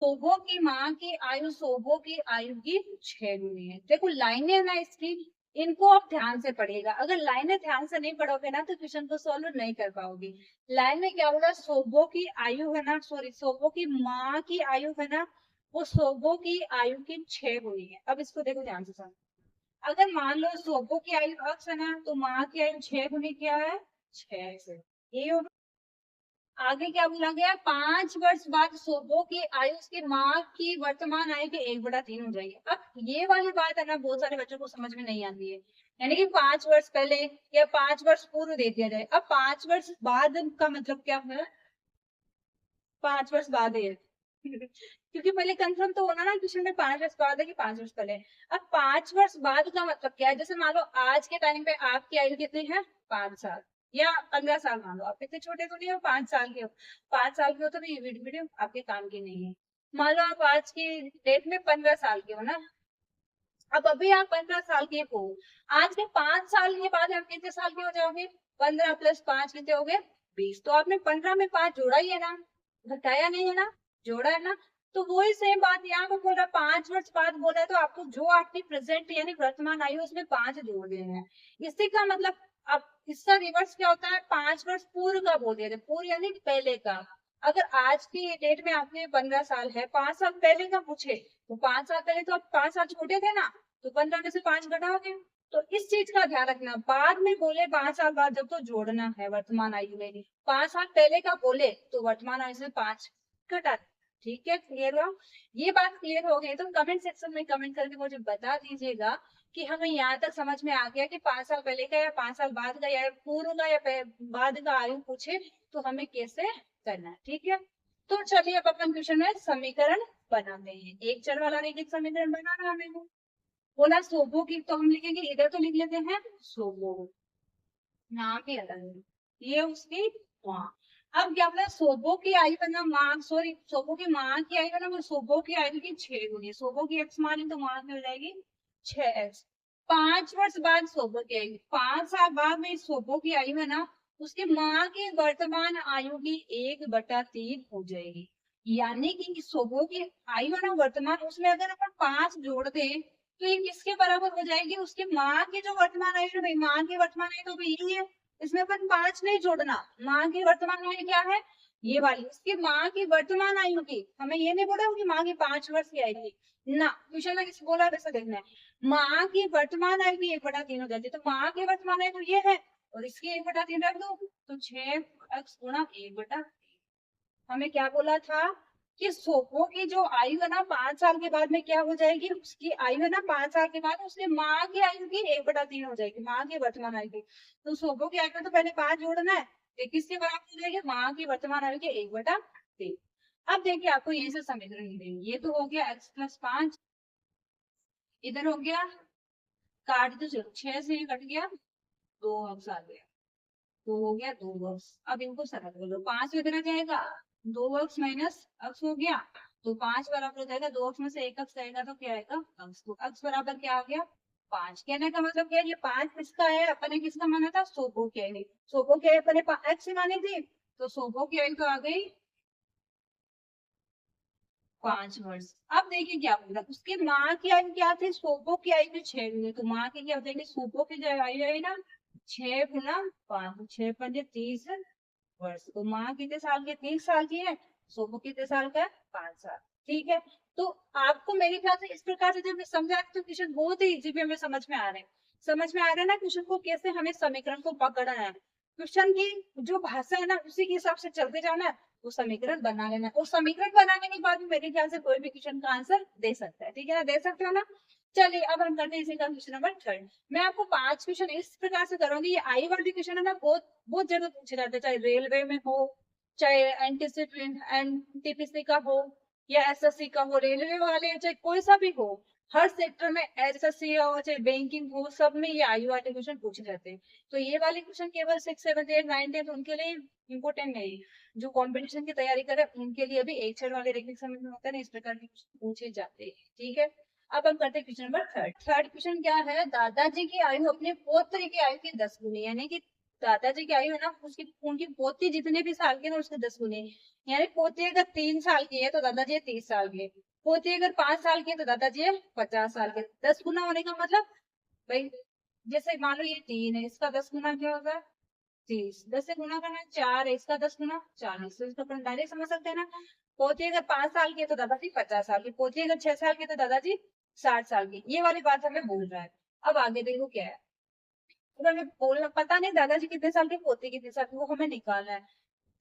सोबो की माँ की आयु सोबो की आयु की 6 गुनी है। देखो लाइनें है ना इसकी, इनको आप ध्यान से पढ़िएगा। अगर लाइनें ध्यान से नहीं पढ़ोगे ना तो क्वेश्चन को सॉल्व नहीं कर पाओगे। लाइन में क्या बोला, सोबो की आयु है ना, सॉरी सोबो की माँ की आयु है ना, वो सोबो की आयु की 6 गुनी है। अब इसको देखो ध्यान से समझो। अगर मान लो सोबो की आयु x है ना, तो माँ की आयु 6 गुनी क्या है, 6 से। ये हो। आगे क्या बोला गया, 5 वर्ष बाद सोबो की आयु उसकी माँ की वर्तमान आयु के 1/3 हो जाएगी। अब ये वाली बात है ना, बहुत सारे बच्चों को समझ में नहीं आती है। यानी कि 5 वर्ष पहले या 5 वर्ष पूर्व दे दिया जाए। अब 5 वर्ष बाद का मतलब क्या है, 5 वर्ष बाद है। क्योंकि पहले कंफर्म तो होना ना क्वेश्चन में, 5 वर्ष बाद है कि 5 वर्ष पहले। अब 5 वर्ष बाद का मतलब क्या है, जैसे मान लो आज के टाइम पे आपकी आयु कितनी है, 5 साल या 15 साल। मान लो आप इतने छोटे तो नहीं हो, 5 साल के हो। 5 साल के हो तो ये वीडियो आपके काम की नहीं है। मान लो आप आज की डेट में 15 साल के हो ना। अब अभी आप 15 साल के हो, आज के 5 साल के बाद आप कितने साल के हो जाओगे, 15 + 5 कितने हो गए, 20। तो आपने 15 में 5 जोड़ा ही है ना, घटाया नहीं है ना, जोड़ा है ना। तो वही सेम बात यहाँ पे बोल रहा, 5 वर्ष बाद बोला है तो आपको जो आपकी प्रेजेंट यानी वर्तमान आयु उसमें 5 जोड़ देना है। इसी का मतलब अब इसका रिवर्स क्या होता है, 5 वर्ष पूर्व का बोल दिया, पूर्व यानी पहले का। अगर आज की डेट में आपने 15 साल है, 5 साल पहले का पूछे तो 5 साल पहले तो आप 5 साल छोटे थे ना, तो 15 में से 5 घटाओगे। तो इस चीज का ध्यान रखना, बाद में बोले 5 साल बाद जब तो जोड़ना है वर्तमान आयु में, 5 साल पहले का बोले तो वर्तमान आयु से 5 घटा। ठीक है, क्लियर हुआ। ये बात क्लियर हो गई तो कमेंट सेक्शन में कमेंट करके मुझे बता दीजिएगा कि हमें यहाँ तक समझ में आ गया कि 5 साल पहले का या 5 साल बाद का या पूर्व का या बाद का आयु पूछे तो हमें कैसे करना है। ठीक है, तो चलिए अब अपन क्वेश्चन में समीकरण बनाते हैं। एक चर वाला रैखिक समीकरण बनाना हमें बोला। सोबो की तो हम लिखेंगे, इधर तो लिख लेते हैं सोबो, नाम भी अलग है, ये उसकी माँ। अब क्या बोला, सोबो की आयु बना माँ, सॉरी सोबो की माँ की आयु बना, वो सोबो की आयु की 6 गुनी। सोबो की x माने तो माँ की हो जाएगी 6x। 5 वर्ष बाद सोबो की आयु, 5 साल बाद में सोबो की आयु है ना, उसकी माँ की वर्तमान आयु की 1/3 हो जाएगी। यानी कि सोबो की आयु है ना वर्तमान, उसमें अगर अपन 5 जोड़ दें तो ये किसके बराबर हो जाएगी, उसकी माँ की जो वर्तमान आयु है, भाई माँ की वर्तमान आयु तो भाई यही है, इसमें अपन 5 नहीं जोड़ना। माँ की वर्तमान आयु क्या है, ये वाली, उसकी माँ की वर्तमान आयु की, हमें ये नहीं बोला कि माँ की 5 वर्ष की आयु ना, क्वेश्चन में किसी बोला वैसा देखना है। माँ की वर्तमान आयु की 1/3 हो जाती है, तो माँ की वर्तमान आयु तो ये है और इसकी 1/3 रख दो, तो 6x गुणा 1/3। हमें क्या बोला था कि सोपो की जो आयु है ना 5 साल के बाद में क्या हो जाएगी, उसकी आयु है ना 5 साल के बाद उसकी माँ की आयु की 1/3 हो जाएगी, माँ की वर्तमान आयु की। तो सोपो की आयु में तो पहले 5 जोड़ना है, तो किसके बराबर हो जाएगी, माँ की वर्तमान आयु के 1/3। अब देखिए आपको ये से समीकरण मिलेंगे। ये तो हो गया x + 5, इधर हो गया, काट दो चलो, 6 से ये कट गया, 2 आ गया, तो हो गया 2x। अब इनको सरल कर लो, 5 इधर आ जाएगा, 2x माइनस x हो गया, तो 5 बराबर हो जाएगा, 2x में से 1x जाएगा तो क्या आएगा x। तो x बराबर क्या आ गया, 5। कहने का मतलब क्या है, ये 5 किसका है, अपन ने किसका माना था, सोपो की आई। सोपो की आई अपन ने x मानी थी, तो सोपो की आई तो आ गई 5 वर्ष। अब देखिए क्या बोला, उसकी माँ की आयु क्या थी, सोपो की आयु थी 6 गुनी, तो माँ की क्या हो जाएगी, सोपो की जो आयु है ना 6 × 5, 6 × 5 = 30 वर्ष। तो माँ कितने साल की, 30 साल की है, सोपो कितने साल का है, 5 साल। ठीक है, तो आपको मेरे ख्याल से इस प्रकार से जब मैं समझा तो क्वेश्चन बहुत ही इजी वे में समझ में आ रहे हैं। समझ में आ रहा है ना क्वेश्चन को कैसे हमें समीकरण को पकड़ना है, क्वेश्चन की जो भाषा है ना उसी के हिसाब से चलते जाना है, वो समीकरण बना लेना है। और समीकरण बनाने के बाद मेरे ख्याल से कोई भी क्वेश्चन का आंसर दे सकता है। ठीक है ना, दे सकते हो ना। चलिए अब हम करते हैं इसी का क्वेश्चन नंबर 3। मैं आपको 5 क्वेश्चन इस प्रकार से करूंगी, ये आई वाली क्वेश्चन है ना बहुत बहुत जगह पूछे जाते हैं, चाहे रेलवे में हो, चाहे एनटीपीसी का हो या एसएससी का हो, रेलवे वाले चाहे कोई सा भी हो, हर सेक्टर में एसएससी हो चाहे बैंकिंग हो, सब में ये आई वाले क्वेश्चन पूछे जाते हैं। तो ये वाले क्वेश्चन केवल 6, 7, 8, 9, 10 उनके लिए इम्पोर्टेंट नहीं, जो कंपटीशन की तैयारी करे उनके लिए भी एक छड़ वाले रैंकिंग समय में होता है ना, इस प्रकार के पूछे जाते हैं। ठीक है, अब हम करते हैं क्वेश्चन नंबर 3। थर्ड क्वेश्चन क्या है, दादाजी की आयु अपने पौत्र की आयु की 10 गुनी, यानी कि दादाजी की आयु है ना उसकी, उनकी पोती जितने भी साल के ना उसके 10 गुनी। यानी पोती अगर 3 साल की है तो दादाजी है 30 साल के, पोती अगर 5 साल की है तो दादाजी है 50 साल के। 10 गुना होने का मतलब भाई, जैसे मान लो ये 3 है, इसका 10 गुना क्या होगा 30, 10 से गुना करना 4 है, इसका 10 गुना 40, तो इसको अपन डायरेक्ट समझ सकते हैं ना। पोती अगर 5 साल की है तो दादाजी 50 साल की, पोती अगर 6 साल की है तो दादाजी 60 साल की। ये वाली बात हमें बोल रहा है। अब आगे देखो क्या है, तो हमें बोलना पता नहीं दादाजी कितने साल के, पोती कितने साल की, वो हमें निकालना है।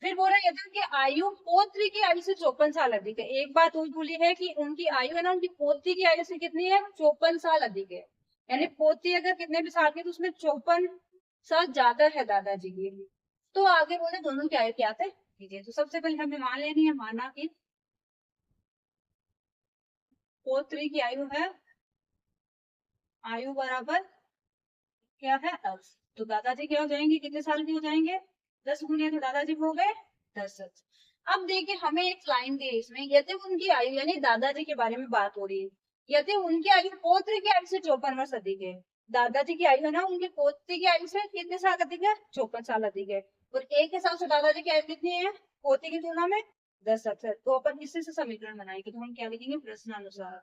फिर बोल रहा है यदि उनकी आयु पौत्री की आयु से 54 साल अधिक है। एक बात और बोली है कि उनकी आयु है ना, उनकी पोती की आयु से कितनी है 54 साल अधिक है। यानी पोती अगर कितने भी साल की तो उसमें 54 साल ज्यादा है दादाजी की। तो आगे बोले दोनों की आयु क्या थे कीजिए। तो सबसे पहले हमें मान लेनी है, माना कि पोत्री की आयु है, आयु बराबर क्या है x। तो दादाजी क्या हो जाएंगे, कितने साल के हो जाएंगे 10 गुने, तो दादाजी हो गए 10x। अब देखिए हमें एक लाइन दी है इसमें, यदि उनकी आयु यानी दादाजी के बारे में बात हो रही है, यदि उनकी आयु पौत्र की आयु से 54 वर्ष अधिक है। दादाजी की आयु है ना उनके पोती की आयु से कितने साल अधिक है 54 साल अधिक है, और एक हिसाब से दादाजी की आयु कितनी है पोती की तुलना में 10x है। तो अपन इसी से समीकरण बनाएंगे, तो हम क्या लिखेंगे प्रश्नानुसार।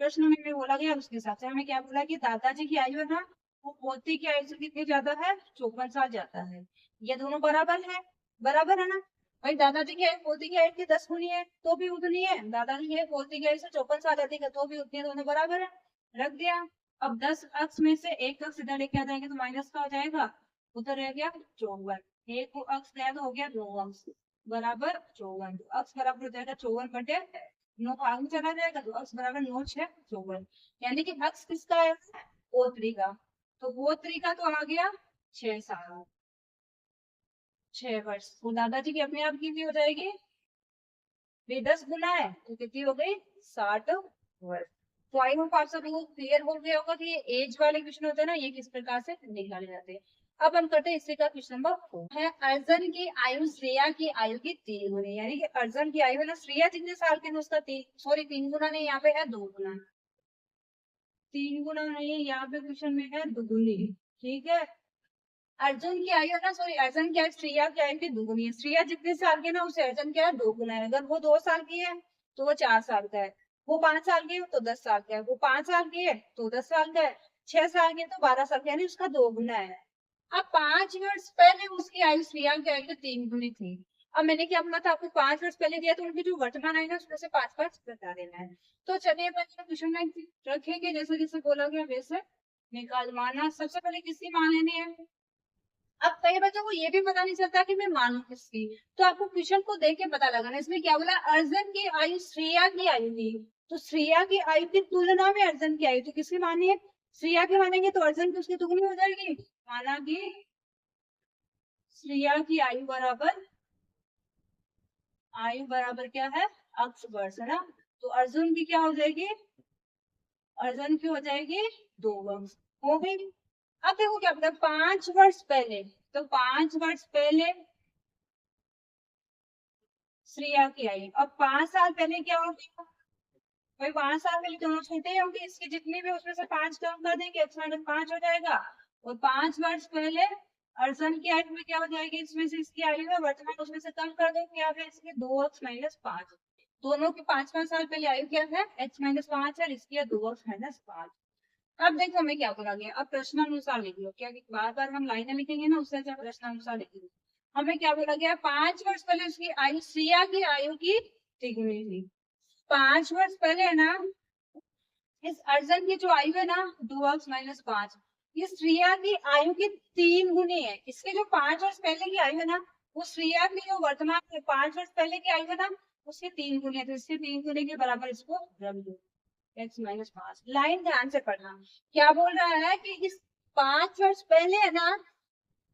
प्रश्न में बोला गया उसके हिसाब से हमें क्या बोला कि दादाजी की आयु है ना वो पोती की आयु से कितनी ज्यादा है 54 साल ज्यादा है। ये दोनों बराबर है ना। भाई दादाजी की आयु पोती की आयु की 10 गुनी है तो भी उतनी है, दादाजी की आयु पोती की आयु से 54 साल अधिक है तो भी उतनी है, दोनों बराबर है, रख दिया। अब 10 अक्ष में से एक अक्ष इधर लेके आ जाएंगे तो माइनस का हो जाएगा, उधर रह गया 54, एक को अक्ष गया तो हो गया 2 अक्ष बराबर 54, तो अक्ष बराबर हो जाएगा 54 बटे 9 आगे चला जाएगा तो अक्ष बराबर 9 6 54, यानी कि अक्ष किसका है O3 का। तो O3 का तो आ गया 6 साल 6 वर्ष। तो दादाजी की अपने आप कितनी हो जाएगी, 10 गुना है तो कितनी हो गई 60 वर्ष। तो आई होप आप सभी को क्लियर हो गया होगा कि ये एज वाले क्वेश्चन होते हैं ना, ये किस प्रकार से निकाले जाते हैं। अब हम करते हैं इसी का क्वेश्चन नंबर 4 है, अर्जुन की आयु श्रेया की आयु की 3 गुनी, यानी कि अर्जुन की आयु है ना श्रेया जितने साल की है उसका 3 गुना नहीं, यहाँ पे है 2 गुना, 3 गुना नहीं यहाँ पे क्वेश्चन में है दुगुनी, ठीक है। अर्जुन की आयु है ना, सॉरी अर्जुन की आयु श्रेया की आयु की दुगुनी है। श्रेया जितने साल की है ना उसे अर्जुन क्या है 2 गुना है। अगर वो 2 साल की है तो वो 4 साल का है, वो 5 साल की है तो 10 साल का है, वो 5 साल की है तो 10 साल का है, 6 साल की है तो 12 साल का, यानी उसका 2 गुना है। अब 5 वर्ष पहले उसकी आयु श्रेया की आयु की 3 गुनी थी। अब मैंने क्या बोला था आपको 5 वर्ष पहले दिया तो उनकी जो वर्तमान आयु है उसमें से 5 5 बता देना है। तो चलिए अपन क्वेश्चन में रखेंगे जैसे जैसे बोला गया वैसे निकाल माना। सबसे पहले किसकी मान लेनी है। अब कई बच्चों को ये भी पता नहीं चलता कि मैं मानू किसकी, तो आपको क्वेश्चन को देख के पता लगाना। इसमें क्या बोला अर्जुन की आयु श्रेया की आयु थी, तो श्रेया की आयु की तुलना में अर्जुन की आयु, तो किसकी मानी है श्रेया की मानेंगे तो अर्जुन की उसकी दुगनी हो जाएगी। माना कि श्रेया की आयु बराबर क्या है अक्ष वर्ष है ना, तो अर्जुन की क्या हो जाएगी, अर्जुन की हो जाएगी 2 वर्ष हो गई। अब देखो क्या पता 5 वर्ष पहले, तो 5 वर्ष पहले श्रेया की आयु, अब 5 साल पहले क्या होगी, भाई 5 साल पहले दोनों छोटे होंगे, इसके जितने भी उसमें से 5 कम कर देंगे x माइनस 5 हो जाएगा। और 5 वर्ष पहले अर्जुन की आयु में क्या हो जाएगी, इसमें से इसकी आयु है वर्तमान उसमें से कम कर दो क्या है इसके 2x माइनस 5, दोनों के 5 5 साल पहले आयु क्या है x माइनस 5 है, इसकी है 2x माइनस 5। अब देखो हमें क्या बोला गया, अब प्रश्नानुसार लिख लो, क्या बार बार हम लाइनें लिखेंगे ना उससे अच्छा प्रश्नानुसार लिखेंगे। हमें क्या बोला गया 5 वर्ष पहले उसकी आयु श्रेया की आयु की तिगुनी थी। 5 वर्ष पहले है ना इस अर्जुन की जो आयु है ना 2x माइनस 5, ये श्रेया की आयु की 3 गुनी है। इसके जो 5 वर्ष पहले की आयु है ना वो श्रेया की जो वर्तमान 5 वर्ष पहले की आयु है ना उसके 3 गुनी है, तो इसके 3 गुनी के बराबर इसको रख दो x माइनस 5। लाइन ध्यान से पढ़ना, क्या बोल रहा है कि इस 5 वर्ष पहले है ना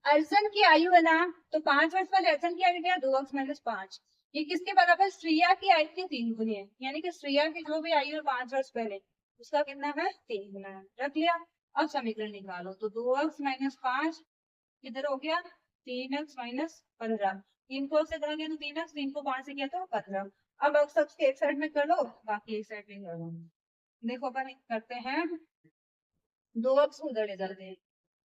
अर्जुन की आयु है ना, तो 5 वर्ष पहले अर्जुन की आयु क्या 2x माइनस 5, ये किसके बराबर श्रेया की आयु की 3 गुनी है, यानी कि श्रेया की जो भी आयु है 5 वर्ष पहले उसका कितना है 3 गुना है, रख लिया। अब समीकरण निकालो, तो 2x माइनस 5 किधर हो गया 3x माइनस 15, 3 को से करेंगे तो 3x, 3 को 5 से किया तो 15। अब अक्ष सबके एक साइड में कर लो बाकी एक साइड में कर लो। देखो अपन करते हैं 2x उधर ले जाते हैं,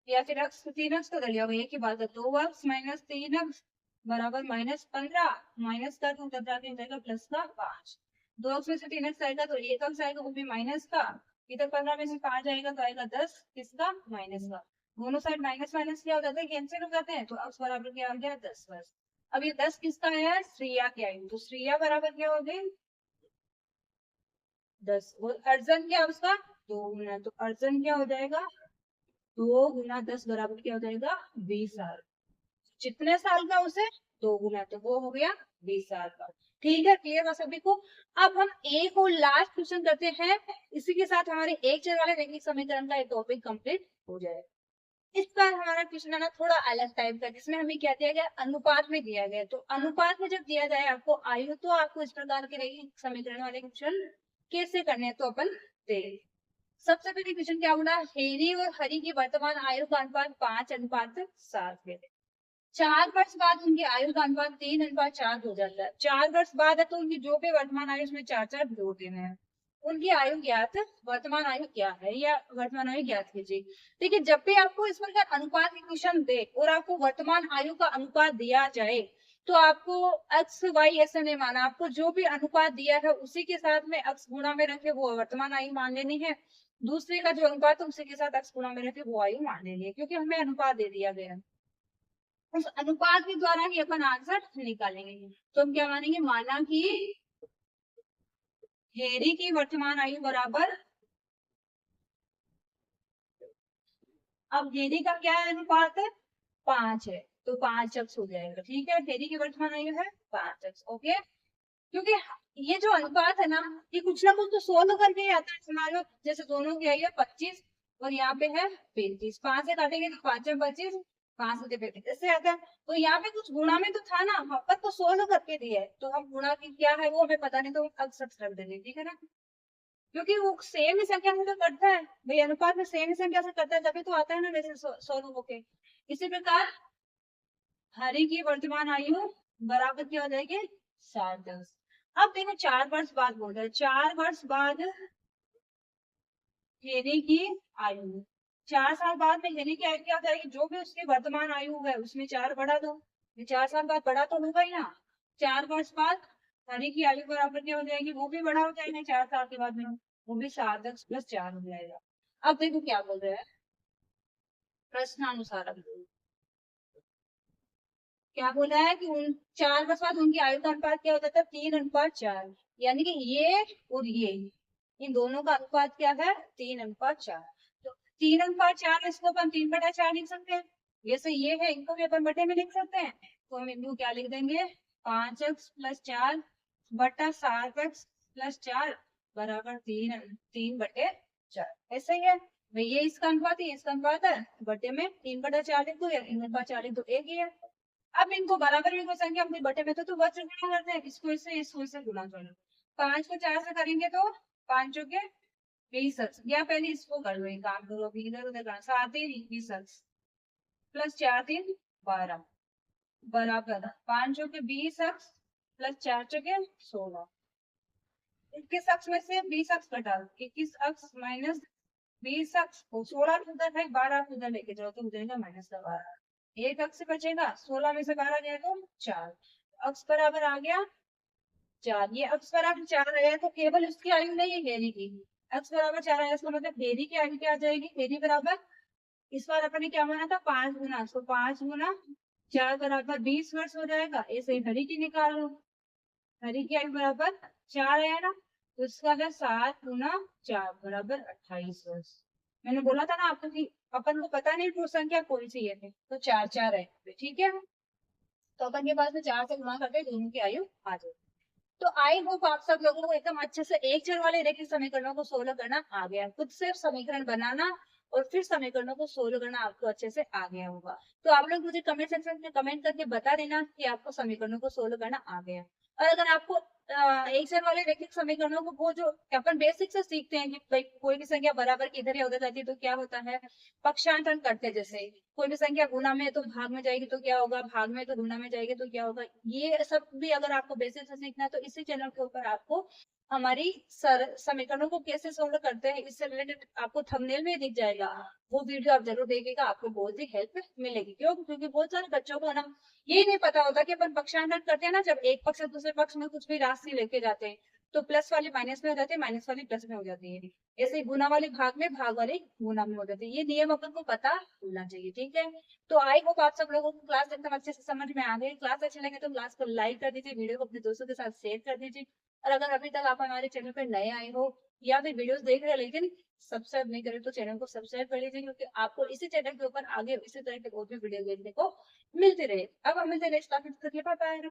या फिर x 3x तो कर लिया एक ही बात है 2x माइनस 3x बराबर -15 माइनस का 2 तब जाके जाएगा प्लस का 5। 2 में से 3 एक्स आएगा तो 1 एक्स आएगा वो भी माइनस का। इधर 15 में से 5 आएगा तो आएगा 10 किसका माइनस का। दोनों साइड माइनस माइनस क्या हो जाता है कैंसिल हो जाते हैं तो x बराबर क्या आ गया 10 बस। अब ये 10 किसका है श्रेया की आयु तो श्रेया बराबर क्या हो गई 10। और अर्जन क्या है उसका 2 गुना तो अर्जन क्या हो जाएगा 2 गुना 10 बराबर क्या हो जाएगा 20 साल। जितने साल का उसे 2 गुना तो वो हो गया 20 साल का। ठीक है क्लियर है सभी को। अब हम एक और लास्ट क्वेश्चन करते हैं इसी के साथ हमारे एक चर वाले रैखिक समीकरण का एक टॉपिक कंप्लीट हो जाए। इस बार हमारा क्वेश्चन है ना थोड़ा अलग टाइप का जिसमें हमें क्या दिया गया अनुपात में दिया गया तो अनुपात में जब दिया जाए आपको आयु तो आपको इस प्रकार के रैखिक समीकरण वाले क्वेश्चन कैसे करने हैं तो अपन देखें। सबसे पहले क्वेश्चन क्या बोला हेरी और हरी की वर्तमान आयु का अनुपात 5:7 है। 4 वर्ष बाद उनकी आयु का अनुपात 3:4 हो जाता है। 4 वर्ष बाद है तो उनकी जो भी वर्तमान आयु उसमें 4 जोड़ देना है। उनकी आयु ज्ञात वर्तमान आयु क्या है या वर्तमान आयु ज्ञात कीजिए। देखिए जब भी आपको इस प्रकार अनुपात की क्वेश्चन दे और आपको वर्तमान आयु का अनुपात दिया जाए तो आपको एक्स वाई ऐसे नहीं माना आपको जो भी अनुपात दिया है उसी के साथ में एक्स गुणा में रखे वो वर्तमान आयु मान लेनी है। दूसरे का जो अनुपात है उसी के साथ एक्स गुणा में रखे वो आयु मान लेनी है क्योंकि हमें अनुपात दे दिया गया है। उस अनुपात के द्वारा ही अपन आंसर निकालेंगे। तो हम क्या मानेंगे माना कि हेरी की वर्तमान आयु बराबर अब हेरी का क्या है अनुपात है 5 है तो 5x हो जाएगा। ठीक है हेरी की वर्तमान आयु है 5x ओके। क्योंकि ये जो अनुपात है ना ये कुछ ना कुछ तो सोल्व करके ही आता है। मान लो जैसे दोनों की आई है 25 और यहाँ पे है 35 5 से काटेंगे तो 5 में 25 5 से 35 ऐसे आता है। तो यहाँ पे कुछ गुणा में तो था ना अपन तो सोल्व करके दिया है तो हम गुणा की क्या है वो हमें पता नहीं तो हम अक्सर रख देंगे ठीक है ना। क्योंकि वो सेम ही संख्या से तो करता है भाई अनुपात में सेम ही संख्या से करता है तभी तो आता है ना वैसे सोल्व होके। इसी प्रकार हरि की वर्तमान आयु बराबर क्या हो जाएगी 7:10। अब देखो 4 वर्ष बाद बोल रहे 4 वर्ष बाद हेरी की आयु 4 साल बाद में हेरी की आयु क्या हो जाएगी जो भी उसकी वर्तमान आयु है उसमें 4 बढ़ा दो। 4 साल बाद बढ़ा तो होगा ही ना। 4 वर्ष बाद हरि की आयु बराबर क्या हो जाएगी वो भी बड़ा हो जाएगा 4 साल के बाद में वो भी 7x + 4 हो जाएगा। अब देखो क्या बोल रहे हैं प्रश्नानुसार अब क्या बोला है कि उन 4 वर्ष बाद उनकी आयु का अनुपात क्या हो जाता है 3:4 यानी कि ये और ये इन दोनों का अनुपात क्या है 3:4। तो 3:4 इसको अपन 3/4 लिख सकते हैं। जैसे ये है इनको भी अपन बटे में लिख सकते हैं तो हम इनको क्या लिख देंगे 5x + 4 बटा 7x + 4 बराबर 3/4 ऐसे ही है भाई ये इसका अनुपात है इसका अनुपात है बटे में 3/4 लिख दो या 3/4 लिख दो एक ही है। अब इनको बराबर में कोई संख्या अपने बटे में तो वज्र गुणा करते हैं इसको इससे गुणा करो 5 को 4 से करेंगे तो 5 के 20 या पहले इसको कर लो एक काम करो अभी इधर उधर करना 7 3 20 प्लस 4 3 12 बराबर 5 के 20 प्लस 4 के 16। 21 अक्ष में से 20 अक्ष घटा 21 अक्ष माइनस 20 अक्ष 16 उधर है 12 उधर लेके जाओ तो हो जाएगा -12 एक अक्ष बचेगा 16 में से 12 गया तो 4 अक्ष बराबर आ गया 4 ये अक्ष बराबर 4 आया तो केवल उसकी आयु नहीं है हेरी की अक्ष बराबर 4 आया इसका मतलब हेरी की आयु क्या आ जाएगी हेरी बराबर इस बार अपन ने क्या माना था 5 गुना तो 5 गुना 4 बराबर 20 वर्ष हो जाएगा ऐसे ही हरी की निकाल लो। हरी की आयु बराबर 4 आया ना तो इसका है 7 गुना 4 बराबर 28 वर्ष। मैंने बोला था ना आपको कि अपन को पता नहीं पूर्ण संख्या कौन सी है तो 4 4 है ठीक है। तो अपन के पास में 4 से गुणा करके दोनों की आयु आ जाएगी। तो आई होप आप सब लोगों को एकदम अच्छे से एक चर वाले रेखिक समीकरणों को सोल्व करना आ गया खुद से समीकरण बनाना और फिर समीकरणों को सोल्व करना आपको अच्छे से आ गया होगा। तो आप लोग मुझे कमेंट सेक्शन में कमेंट करके बता देना कि आपको समीकरणों को सोल्व करना आ गया। और अगर आपको एक चर वाले रैखिक समीकरणों को वो जो अपन बेसिक से सीखते हैं कि भाई कोई भी संख्या बराबर की इधर या उधर जाती है तो क्या होता है पक्षांतरण करते जैसे कोई भी संख्या गुणा में है तो भाग में जाएगी तो क्या होगा, भाग में तो गुणा में जाएगी तो क्या होगा। ये सब भी अगर आपको बेसिक से सीखना है तो इसी चैनल के ऊपर आपको हमारी समीकरणों को कैसे सोल्व करते हैं इससे रिलेटेड आपको थंबनेल में दिख जाएगा। वो वीडियो आप जरूर देखिएगा, आपको बहुत ही हेल्प मिलेगी। क्यों? क्योंकि बहुत सारे बच्चों को ना ये नहीं पता होता कि अपन पक्षांतर करते हैं ना, जब एक पक्ष से दूसरे पक्ष में कुछ भी राशि लेके जाते हैं तो प्लस वाली माइनस में हो जाती है, माइनस वाली प्लस में हो जाती है। ऐसे गुना वाली भाग में, भाग वाली गुना में हो जाती है। ये नियम अपन को पता होना चाहिए, ठीक है। तो आई होप आप सब लोगों को क्लास एकदम अच्छे से समझ में आ गई। क्लास अच्छी लगे तो क्लास को लाइक कर दीजिए, वीडियो को अपने दोस्तों के साथ शेयर कर दीजिए। और अगर अभी तक आप हमारे चैनल पर नए आए हो या फिर वीडियोस देख रहे हैं लेकिन सब्सक्राइब नहीं करे तो चैनल को सब्सक्राइब कर लीजिए, क्योंकि आपको इसी चैनल के ऊपर आगे इसी तरह के और भी वीडियो देखने को मिलते रहे। अब हम मिलते हैं नेक्स्ट टॉपिक के लिए। Bye bye.